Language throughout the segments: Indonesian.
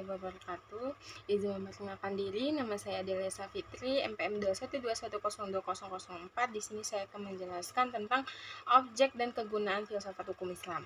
warahmatullahi wabarakatuh. Izin memperkenalkan diri, nama saya Adelia Safitri, MPM 212102004. Di sini saya akan menjelaskan tentang objek dan kegunaan filsafat hukum Islam.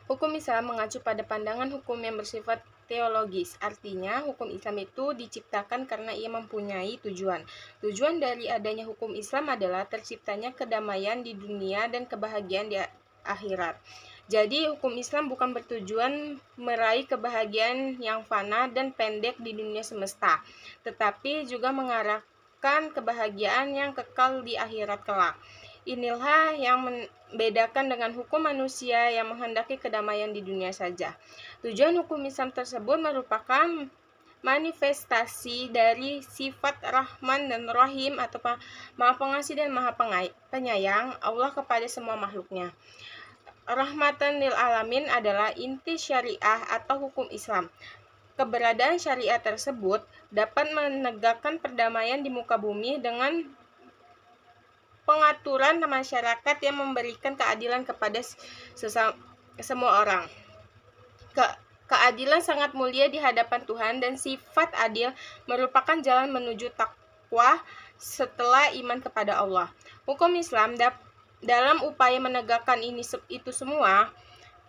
Hukum Islam mengacu pada pandangan hukum yang bersifat teologis. Artinya, hukum Islam itu diciptakan karena ia mempunyai tujuan. Tujuan dari adanya hukum Islam adalah terciptanya kedamaian di dunia dan kebahagiaan di akhirat. Jadi, hukum Islam bukan bertujuan meraih kebahagiaan yang fana dan pendek di dunia semesta, tetapi juga mengarahkan kebahagiaan yang kekal di akhirat kelak. Inilah yang membedakan dengan hukum manusia yang menghendaki kedamaian di dunia saja. Tujuan hukum Islam tersebut merupakan manifestasi dari sifat Rahman dan Rahim atau Maha Pengasih dan Maha Penyayang Allah kepada semua makhluknya. Rahmatan lil alamin adalah inti syariah atau hukum Islam. Keberadaan syariah tersebut dapat menegakkan perdamaian di muka bumi dengan pengaturan masyarakat yang memberikan keadilan kepada semua orang. Keadilan sangat mulia di hadapan Tuhan dan sifat adil merupakan jalan menuju takwa setelah iman kepada Allah. Hukum Islam dalam upaya menegakkan itu semua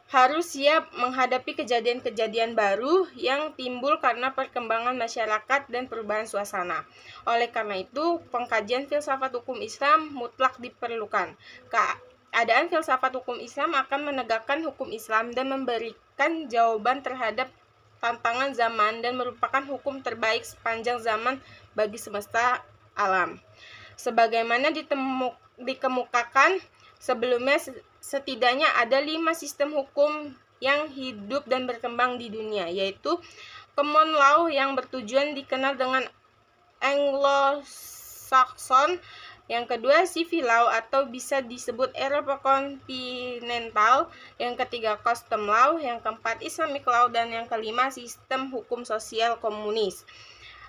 harus siap menghadapi kejadian-kejadian baru yang timbul karena perkembangan masyarakat dan perubahan suasana. Oleh karena itu, pengkajian filsafat hukum Islam mutlak diperlukan. Keadaan filsafat hukum Islam akan menegakkan hukum Islam dan memberikan jawaban terhadap tantangan zaman dan merupakan hukum terbaik sepanjang zaman bagi semesta alam. Sebagaimana dikemukakan sebelumnya, setidaknya ada 5 sistem hukum yang hidup dan berkembang di dunia, yaitu common law yang bertujuan dikenal dengan Anglo-Saxon, yang kedua civil law atau bisa disebut Eropa kontinental, yang ketiga custom law, yang keempat Islamic law, dan yang kelima sistem hukum sosial komunis.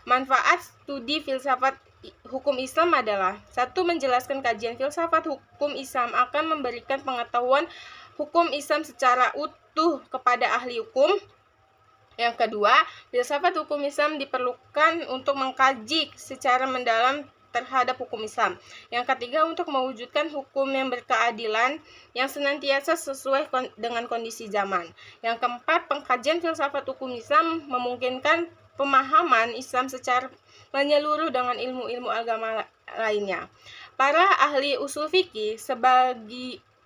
Manfaat studi filsafat hukum Islam adalah: 1. Menjelaskan kajian filsafat hukum Islam akan memberikan pengetahuan hukum Islam secara utuh kepada ahli hukum. Yang kedua, filsafat hukum Islam diperlukan untuk mengkaji secara mendalam terhadap hukum Islam. Yang ketiga, untuk mewujudkan hukum yang berkeadilan yang senantiasa sesuai dengan kondisi zaman. Yang keempat, pengkajian filsafat hukum Islam memungkinkan pemahaman Islam secara menyeluruh dengan ilmu-ilmu agama lainnya. Para ahli usul fikih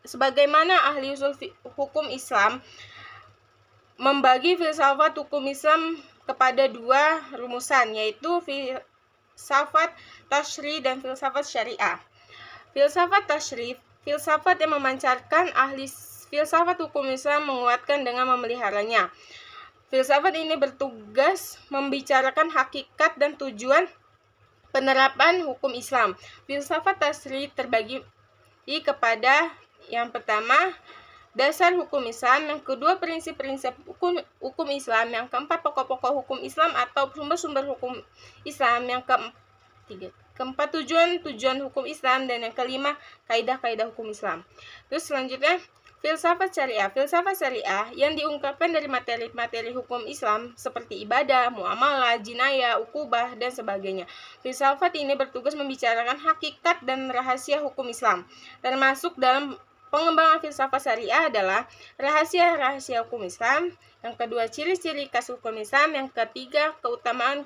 sebagaimana ahli usul hukum Islam membagi filsafat hukum Islam kepada 2 rumusan, yaitu filsafat tasyri dan filsafat syariah. Filsafat tasyri, filsafat yang memancarkan, ahli filsafat hukum Islam menguatkan dengan memeliharanya. Filsafat ini bertugas membicarakan hakikat dan tujuan penerapan hukum Islam. Filsafat tasyri terbagi kepada yang pertama, dasar hukum Islam, yang kedua, prinsip-prinsip hukum Islam, yang keempat, pokok-pokok hukum Islam atau sumber-sumber hukum Islam, yang keempat, tujuan hukum Islam, dan yang kelima, kaidah-kaidah hukum Islam. Terus selanjutnya, filsafat syariah. Filsafat syariah yang diungkapkan dari materi-materi hukum Islam seperti ibadah, muamalah, jinayah, ukubah, dan sebagainya. Filsafat ini bertugas membicarakan hakikat dan rahasia hukum Islam. Termasuk dalam pengembangan filsafat syariah adalah rahasia-rahasia hukum Islam, yang kedua, ciri-ciri khas hukum Islam, yang ketiga, keutamaan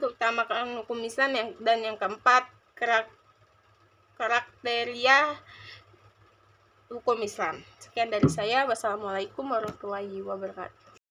hukum Islam, dan yang keempat, karakteria hukum Islam. Sekian dari saya. Wassalamualaikum warahmatullahi wabarakatuh.